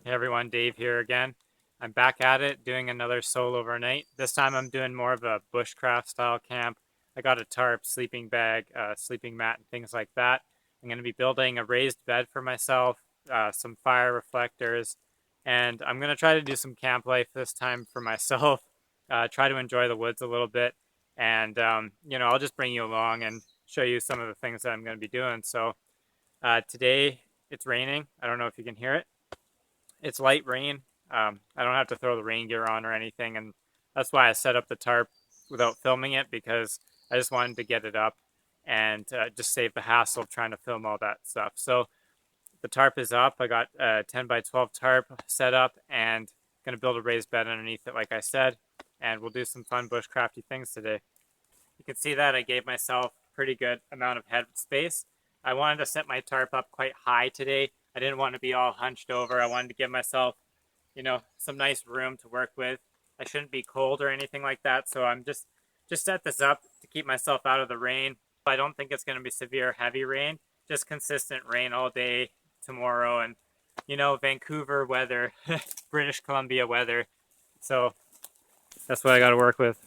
Hey everyone, Dave here again. I'm back at it doing another solo overnight. This time I'm doing more of a bushcraft style camp. I got a tarp, sleeping bag, sleeping mat, and things like that. I'm going to be building a raised bed for myself, some fire reflectors, and I'm going to try to do some camp life this time for myself. Try to enjoy the woods a little bit, and I'll just bring you along and show you some of the things that I'm going to be doing. So today it's raining. I don't know if you can hear it. It's light rain. I don't have to throw the rain gear on or anything, and that's why I set up the tarp without filming it, because I just wanted to get it up and just save the hassle of trying to film all that stuff. So the tarp is up. I got a 10 by 12 tarp set up and going to build a raised bed underneath it, like I said, and we'll do some fun bushcrafty things today. You can see that I gave myself a pretty good amount of head space. I wanted to set my tarp up quite high today. I didn't want to be all hunched over. I wanted to give myself, some nice room to work with. I shouldn't be cold or anything like that, so I'm just set this up to keep myself out of the rain. I don't think it's going to be severe heavy rain, just consistent rain all day tomorrow, and Vancouver weather, British Columbia weather. So that's what I got to work with.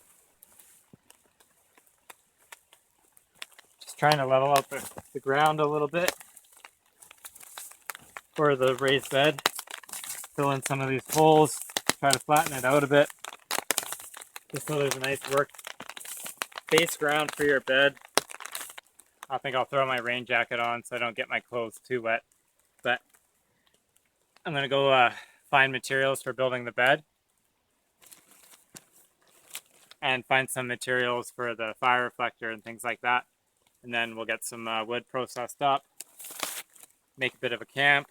Just trying to level out the ground a little bit for the raised bed. Fill in some of these holes, try to flatten it out a bit, just so there's a nice work base ground for your bed. I think I'll throw my rain jacket on so I don't get my clothes too wet. But I'm gonna go find materials for building the bed and find some materials for the fire reflector and things like that. And then we'll get some wood processed up, make a bit of a camp.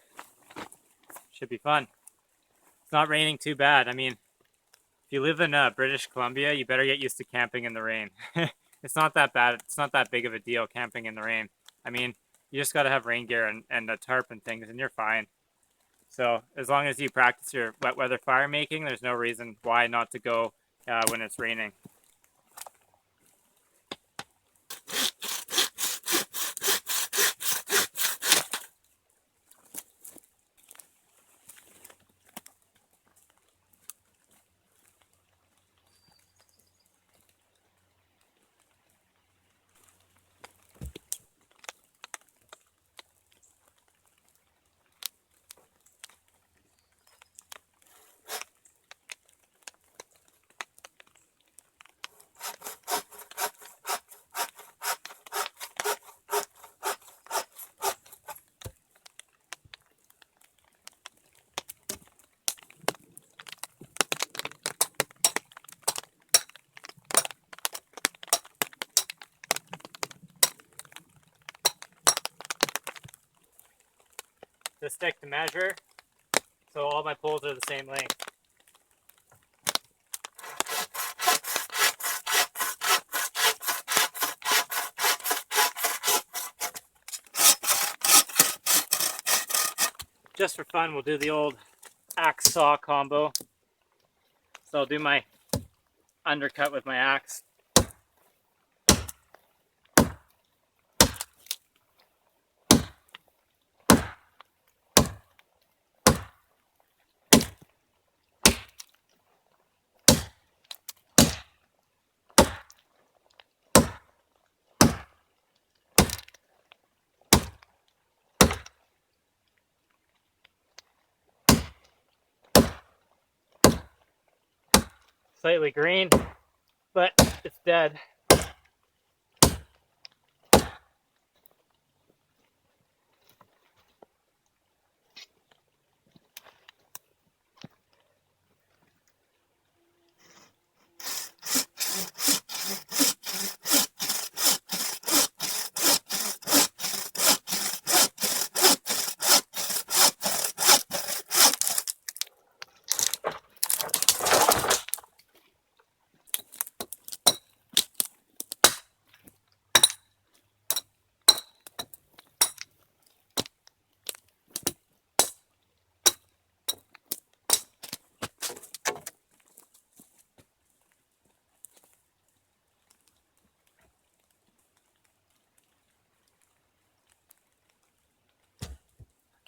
Should be fun. It's not raining too bad. I mean, if you live in British Columbia, you better get used to camping in the rain. It's not that bad. It's not that big of a deal camping in the rain. I mean, you just got to have rain gear and a tarp and things, and you're fine. So as long as you practice your wet weather fire making, there's no reason why not to go when it's raining. The stick to measure, so all my poles are the same length. Just for fun, we'll do the old axe saw combo. So I'll do my undercut with my axe. Slightly green, but it's dead.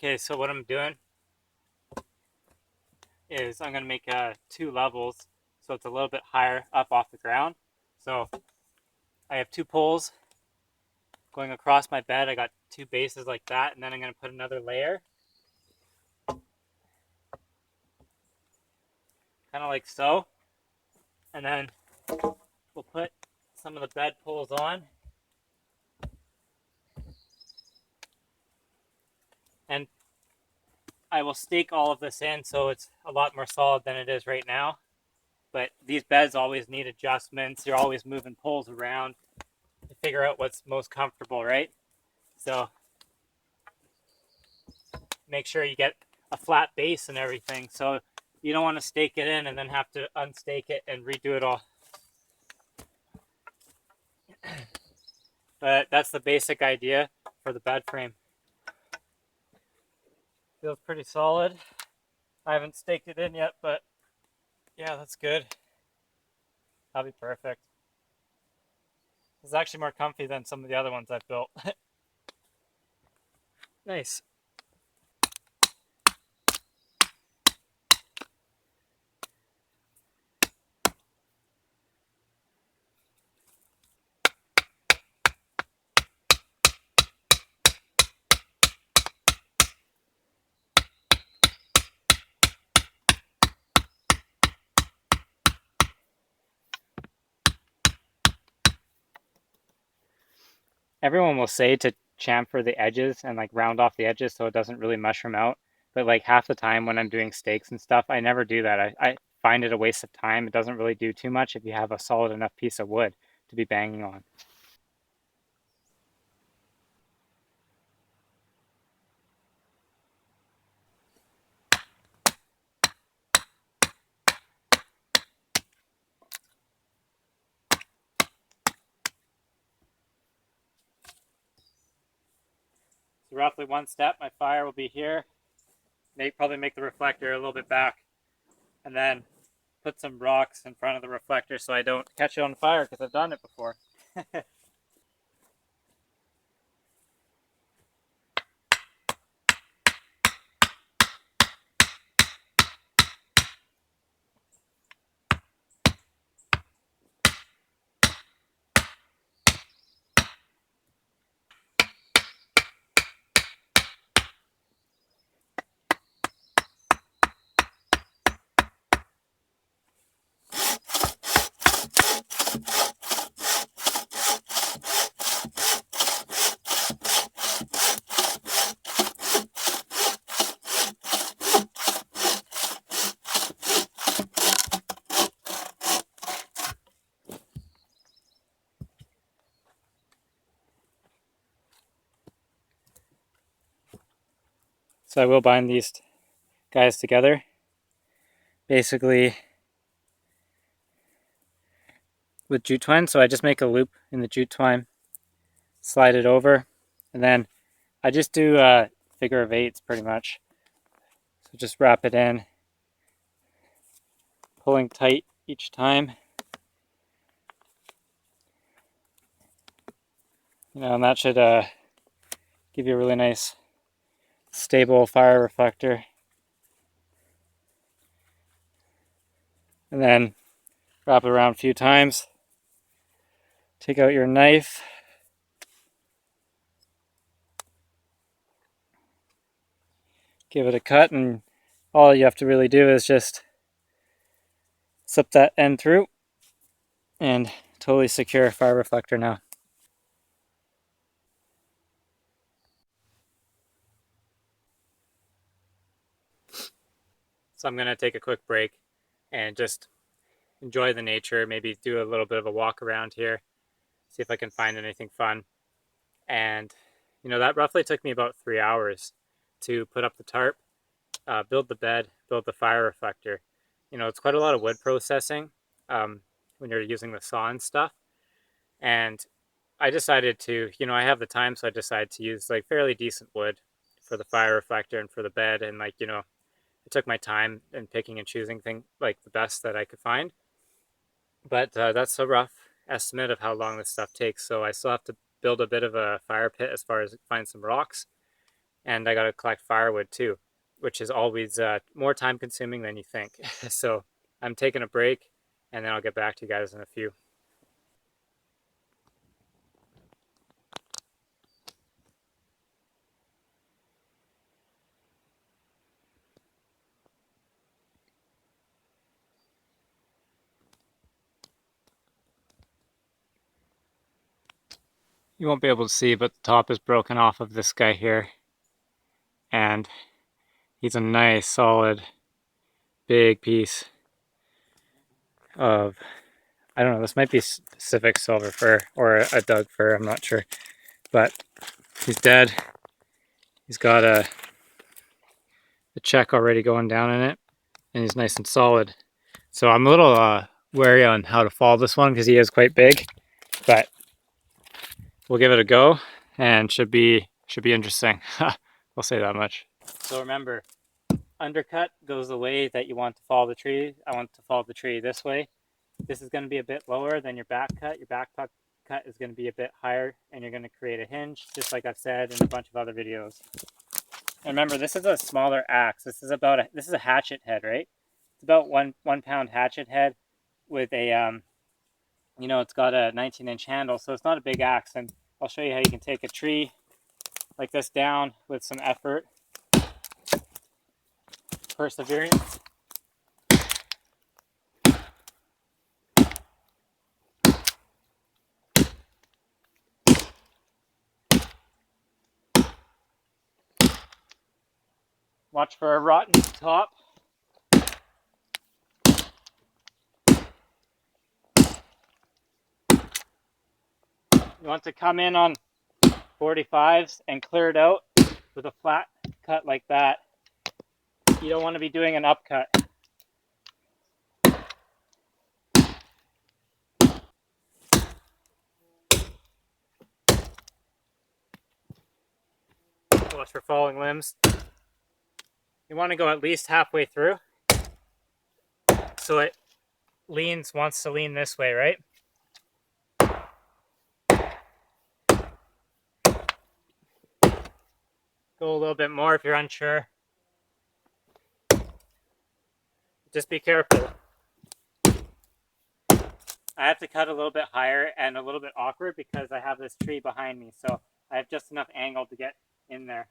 Okay, so what I'm doing is I'm going to make 2 levels, so it's a little bit higher up off the ground. So I have 2 poles going across my bed. I got 2 bases like that, and then I'm going to put another layer, kind of like so. And then we'll put some of the bed poles on. And I will stake all of this in so it's a lot more solid than it is right now. But these beds always need adjustments. You're always moving poles around to figure out what's most comfortable, right? So make sure you get a flat base and everything. So you don't want to stake it in and then have to unstake it and redo it all. But that's the basic idea for the bed frame. Feels pretty solid. I haven't staked it in yet, but yeah, that's good. That'll be perfect. It's actually more comfy than some of the other ones I've built. Nice. Everyone will say to chamfer the edges and like round off the edges so it doesn't really mushroom out. But like half the time when I'm doing stakes and stuff, I never do that. I find it a waste of time. It doesn't really do too much if you have a solid enough piece of wood to be banging on. So roughly 1 step, my fire will be here. Probably make the reflector a little bit back, and then put some rocks in front of the reflector so I don't catch it on fire because I've done it before. So I will bind these guys together. Basically with jute twine. So I just make a loop in the jute twine, slide it over, and then I just do figure of eights pretty much. So just wrap it in, pulling tight each time. And that should give you a really nice stable fire reflector. And then wrap it around a few times. Take out your knife. Give it a cut, and all you have to really do is just slip that end through and totally secure fire reflector now. So I'm going to take a quick break and just enjoy the nature, maybe do a little bit of a walk around here, see if I can find anything fun. And that roughly took me about 3 hours to put up the tarp, build the bed, build the fire reflector. It's quite a lot of wood processing when you're using the saw and stuff. And I decided to, I have the time, so I decided to use like fairly decent wood for the fire reflector and for the bed. And I took my time in picking and choosing things like the best that I could find. But that's a rough estimate of how long this stuff takes. So I still have to build a bit of a fire pit as far as find some rocks. And I got to collect firewood too. which is always more time consuming than you think. So I'm taking a break, and then I'll get back to you guys in a few. You won't be able to see, but the top is broken off of this guy here. And he's a nice, solid, big piece of, I don't know, this might be Pacific silver fir or a Doug fir, I'm not sure. But he's dead. He's got a check already going down in it, and he's nice and solid. So I'm a little wary on how to fall this one because he is quite big, but we'll give it a go, and should be interesting. I'll say that much. So remember, undercut goes the way that you want to fall the tree. I want to fall the tree this way. This is going to be a bit lower than your back cut. Your back cut is going to be a bit higher, and you're going to create a hinge, just like I've said in a bunch of other videos. And remember, this is a smaller axe. This is a hatchet head, right? It's about one pound hatchet head with a it's got a 19-inch handle, so it's not a big axe. And I'll show you how you can take a tree like this down with some effort, perseverance. Watch for a rotten top. You want to come in on 45s and clear it out with a flat cut like that. You don't want to be doing an upcut. Watch for falling limbs. You want to go at least halfway through, so it wants to lean this way, right? Go a little bit more if you're unsure. Just be careful. I have to cut a little bit higher and a little bit awkward because I have this tree behind me, so I have just enough angle to get in there.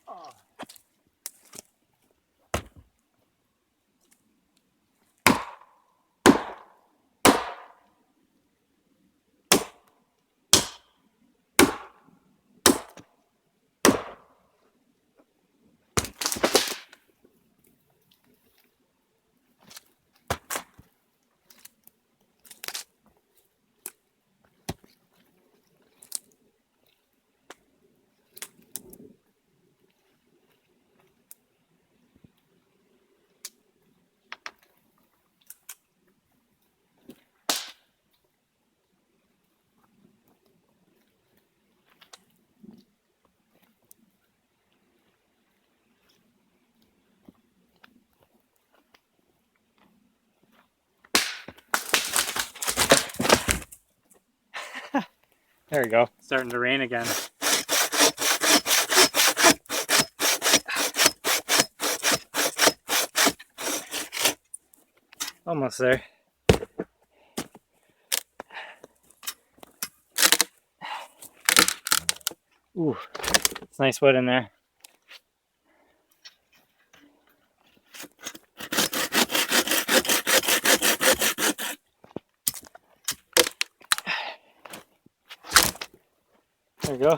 Oh. There we go. It's starting to rain again. Almost there. Ooh, it's nice wood in there. There we go.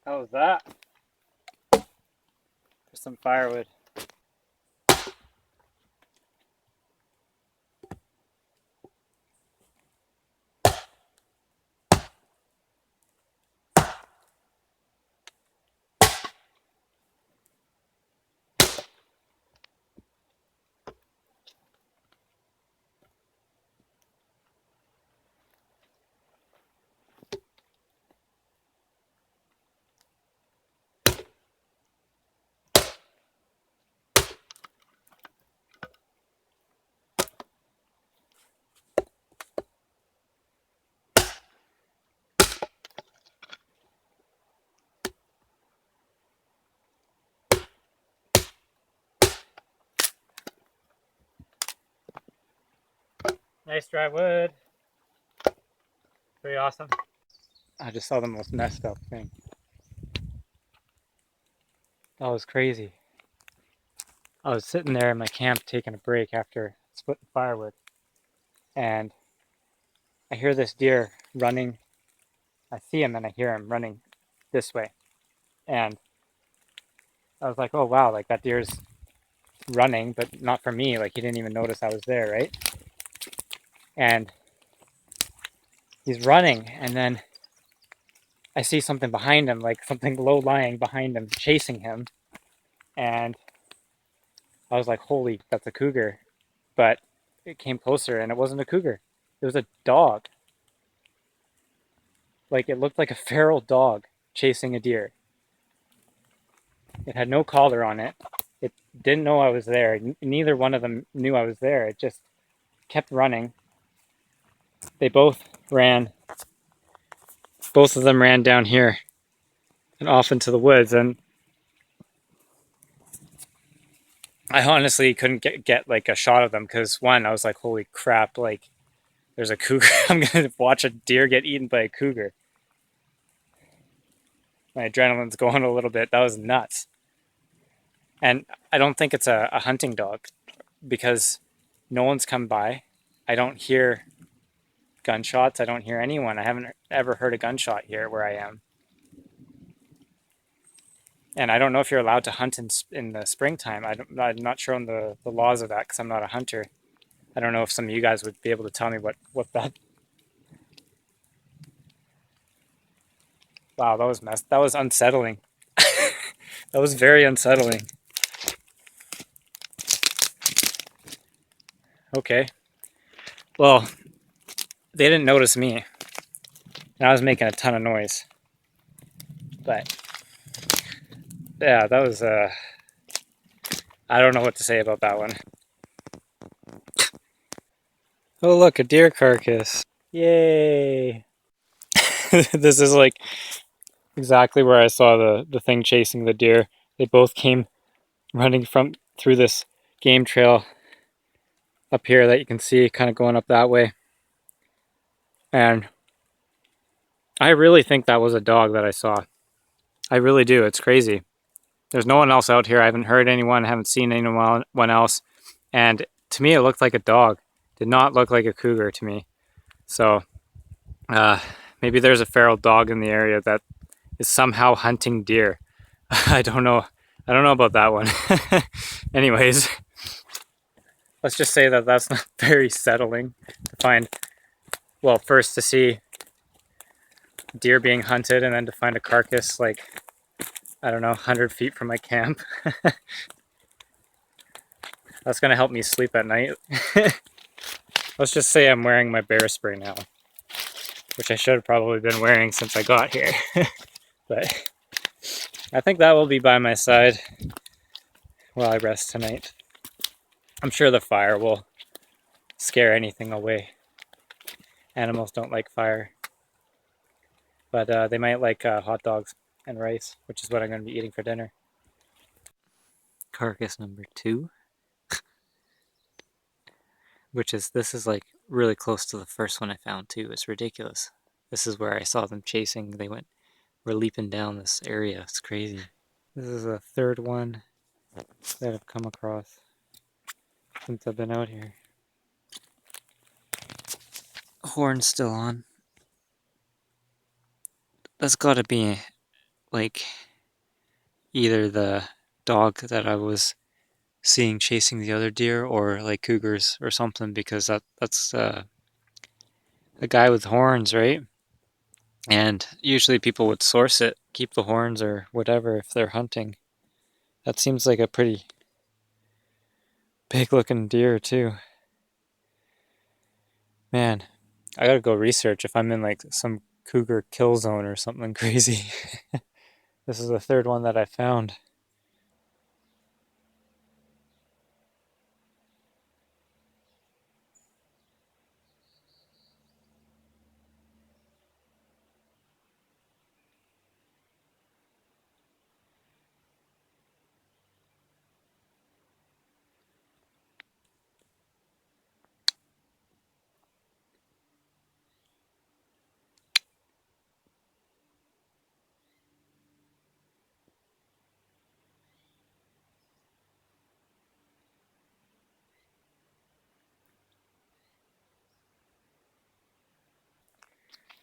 How was that? For some firewood. Nice dry wood. Pretty awesome. I just saw the most messed up thing. That was crazy. I was sitting there in my camp taking a break after splitting firewood, and I hear this deer running. I see him and I hear him running this way. And I was like, oh wow, like that deer's running, but not for me. Like he didn't even notice I was there, right? And he's running, and then I see something behind him, like something low lying behind him, chasing him. And I was like, holy, that's a cougar. But it came closer and it wasn't a cougar. It was a dog. Like it looked like a feral dog chasing a deer. It had no collar on it. It didn't know I was there. Neither one of them knew I was there. It just kept running. They both ran. Both of them ran down here and off into the woods. And I honestly couldn't get like a shot of them because one, I was like, holy crap, like there's a cougar. I'm going to watch a deer get eaten by a cougar. My adrenaline's going a little bit. That was nuts. And I don't think it's a hunting dog because no one's come by. I don't hear gunshots. I don't hear anyone. I haven't ever heard a gunshot here where I am. And I don't know if you're allowed to hunt in the springtime. I'm not sure on the laws of that because I'm not a hunter. I don't know if some of you guys would be able to tell me what that... Wow, that was messed. That was unsettling. That was very unsettling. Okay. Well, they didn't notice me. And I was making a ton of noise. But yeah, that was I don't know what to say about that one. Oh look, a deer carcass. Yay. This is like exactly where I saw the thing chasing the deer. They both came running through this game trail up here that you can see kind of going up that way. And I really think that was a dog that I saw. I really do. It's crazy. There's no one else out here. I haven't heard anyone, haven't seen anyone else. And to me, it looked like a dog. Did not look like a cougar to me. So maybe there's a feral dog in the area that is somehow hunting deer. I don't know. I don't know about that one. Anyways, let's just say that that's not very settling to find. Well, first to see deer being hunted and then to find a carcass like, I don't know, 100 feet from my camp. That's going to help me sleep at night. Let's just say I'm wearing my bear spray now, which I should have probably been wearing since I got here. But I think that will be by my side while I rest tonight. I'm sure the fire will scare anything away. Animals don't like fire, but they might like hot dogs and rice, which is what I'm going to be eating for dinner. Carcass number 2, this is like really close to the first one I found too. It's ridiculous. This is where I saw them chasing. They were leaping down this area. It's crazy. This is the third one that I've come across since I've been out here. Horn's still on. That's gotta be like either the dog that I was seeing chasing the other deer or like cougars or something, because that's a guy with horns, right? And usually people would source it, keep the horns or whatever if they're hunting. That seems like a pretty big looking deer too. Man, I gotta go research if I'm in like some cougar kill zone or something crazy. This is the third one that I found.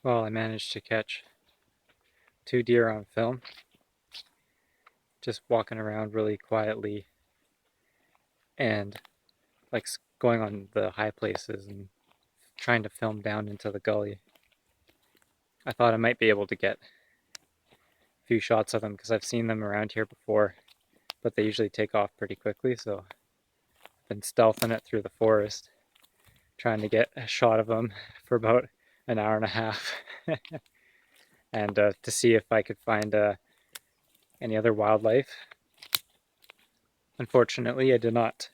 Well, I managed to catch 2 deer on film, just walking around really quietly and like going on the high places and trying to film down into the gully. I thought I might be able to get a few shots of them because I've seen them around here before, but they usually take off pretty quickly, so I've been stealthing it through the forest, trying to get a shot of them for about an hour and a half and to see if I could find any other wildlife. Unfortunately, I did not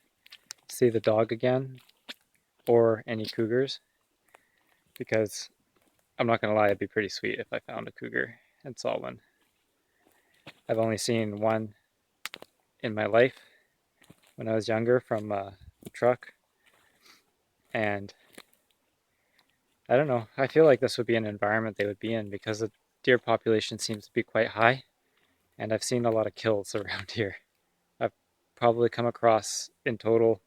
see the dog again or any cougars, because I'm not going to lie, it'd be pretty sweet if I found a cougar and saw one. I've only seen one in my life when I was younger from a truck, and I don't know, I feel like this would be an environment they would be in because the deer population seems to be quite high, and I've seen a lot of kills around here. I've probably come across in total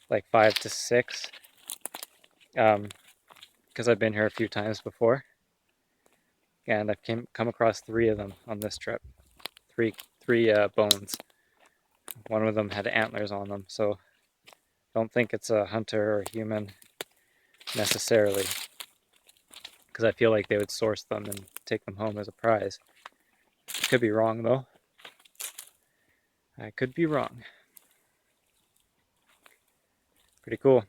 like 5 to 6, because I've been here a few times before, and I've come across 3 of them on this trip. Three bones. One of them had antlers on them, so I don't think it's a hunter or a human necessarily, because I feel like they would source them and take them home as a prize. Could be wrong though. I could be wrong. Pretty cool.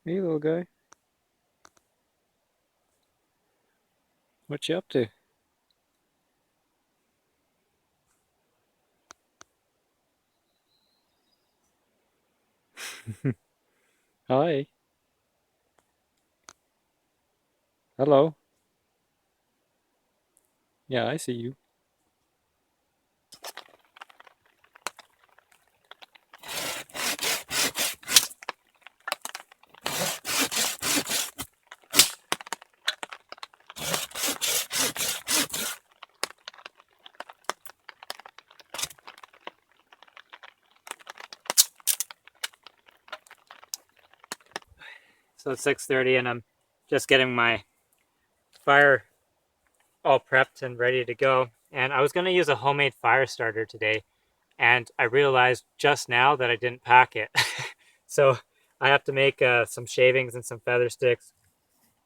Hey little guy, what you up to? Hi. Hello. Yeah, I see you. So it's 6:30 and I'm just getting my fire all prepped and ready to go. And I was going to use a homemade fire starter today, and I realized just now that I didn't pack it. So I have to make some shavings and some feather sticks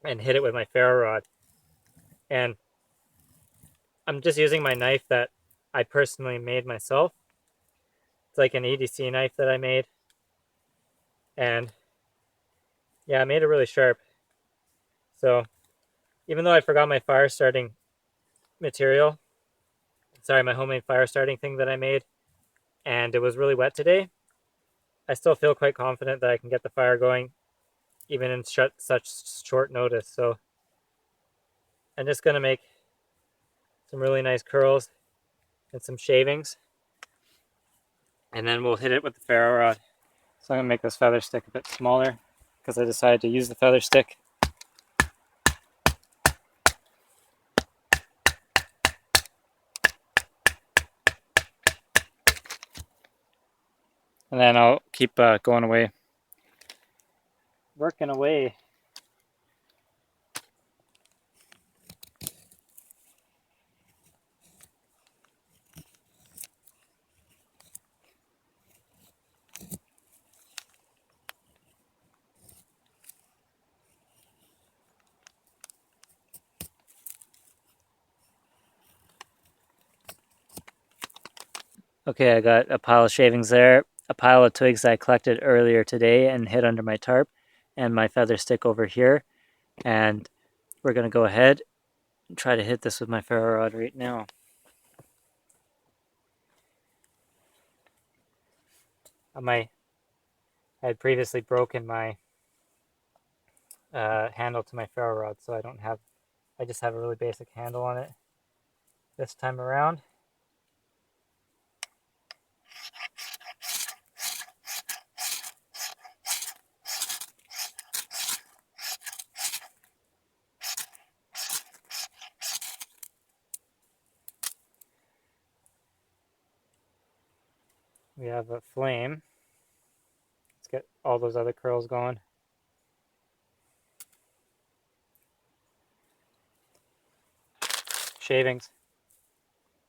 and hit it with my ferro rod. And I'm just using my knife that I personally made myself. It's like an EDC knife that I made. And yeah, I made it really sharp. So even though I forgot my fire starting material, sorry, my homemade fire starting thing that I made, and it was really wet today, I still feel quite confident that I can get the fire going even in such short notice. So I'm just going to make some really nice curls and some shavings, and then we'll hit it with the ferro rod So I'm going to make this feather stick a bit smaller because I decided to use the feather stick. And then I'll keep going away, working away. Okay, I got a pile of shavings there, a pile of twigs I collected earlier today and hid under my tarp, and my feather stick over here. And we're going to go ahead and try to hit this with my ferro rod right now. I had previously broken my handle to my ferro rod, so I just have a really basic handle on it this time around. We have a flame. Let's get all those other curls going. Shavings.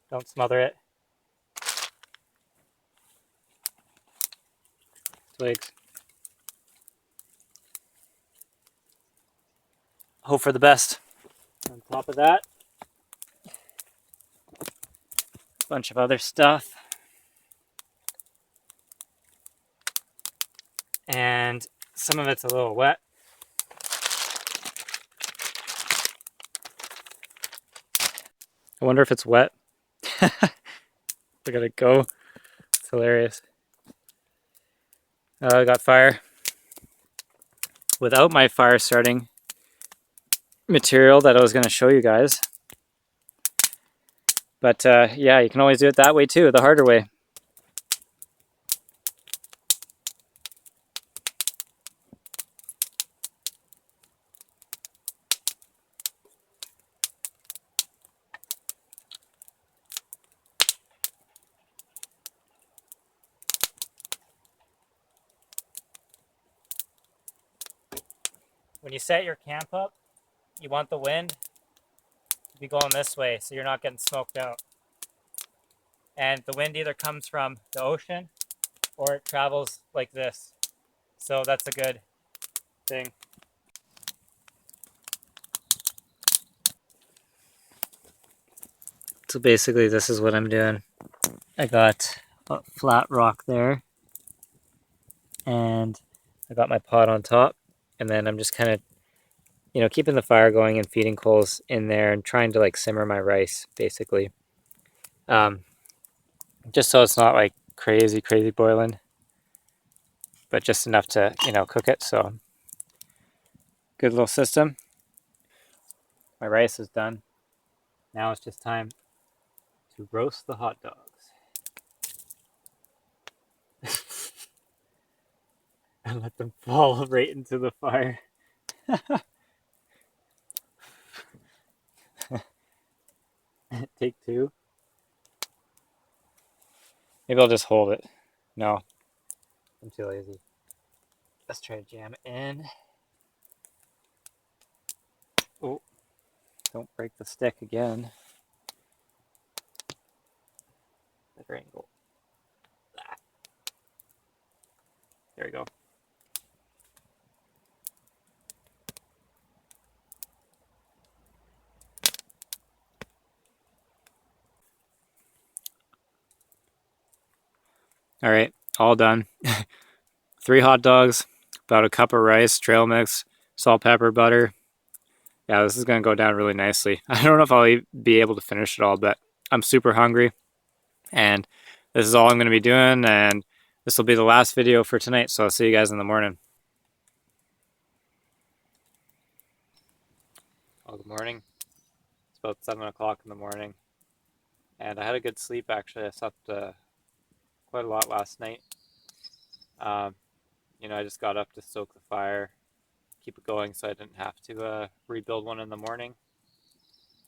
Don't smother it. Twigs. Hope for the best. On top of that, a bunch of other stuff. And some of it's a little wet. I wonder if it's wet. Look at it go. It's hilarious. I got fire. Without my fire starting material that I was going to show you guys. But yeah, you can always do it that way too, the harder way. When you set your camp up, you want the wind to be going this way so you're not getting smoked out. And the wind either comes from the ocean or it travels like this. So that's a good thing. So basically this is what I'm doing. I got a flat rock there and I got my pot on top, and then I'm just kind of, you know, keeping the fire going and feeding coals in there and trying to like simmer my rice basically. Just so it's not like crazy boiling, but just enough to, you know, cook it. So good little system. My rice is done. Now it's just time to roast the hot dogs. And let them fall right into the fire. Take two. Maybe I'll just hold it. No, I'm too lazy. Let's try to jam it in. Oh, don't break the stick again. Better angle. There we go. All right, all done. 3 hot dogs, about a cup of rice, trail mix, salt, pepper, butter. Yeah, this is going to go down really nicely. I don't know if I'll be able to finish it all, but I'm super hungry. And this is all I'm going to be doing, and this will be the last video for tonight, so I'll see you guys in the morning. Well, good morning. It's about 7 o'clock in the morning, and I had a good sleep actually. I slept quite a lot last night. you know, I just got up to stoke the fire, keep it going so I didn't have to rebuild one in the morning.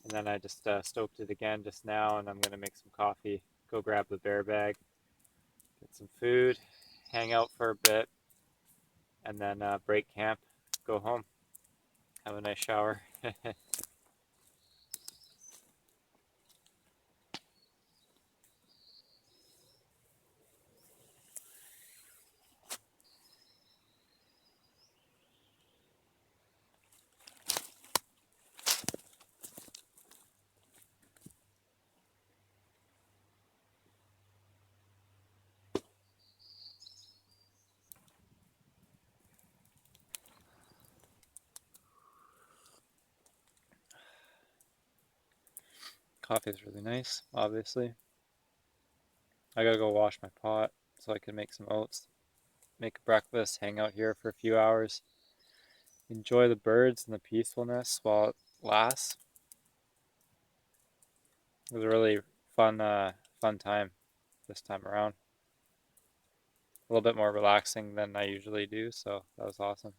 And then I just stoked it again just now, and I'm going to make some coffee, go grab the bear bag, get some food, hang out for a bit, and then break camp, go home, have a nice shower. Coffee is really nice, obviously. I gotta go wash my pot so I can make some oats, make a breakfast, hang out here for a few hours, enjoy the birds and the peacefulness while it lasts. It was a really fun time this time around. A little bit more relaxing than I usually do, so that was awesome.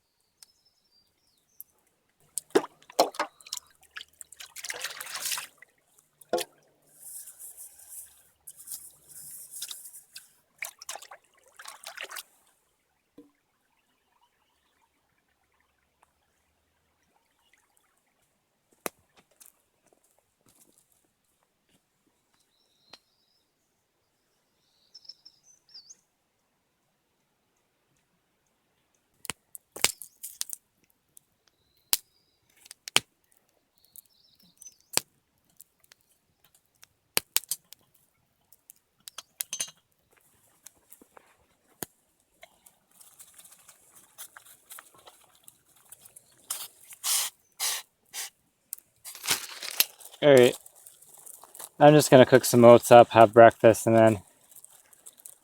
Alright, I'm just gonna cook some oats up, have breakfast, and then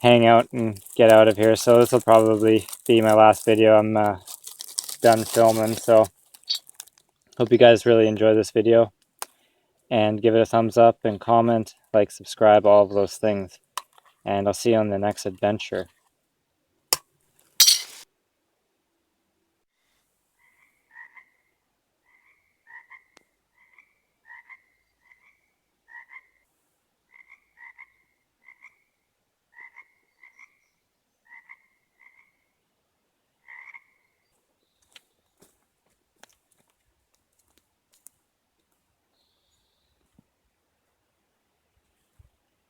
hang out and get out of here. So this will probably be my last video. I'm done filming, so hope you guys really enjoy this video, and give it a thumbs up and comment, like, subscribe, all of those things, and I'll see you on the next adventure.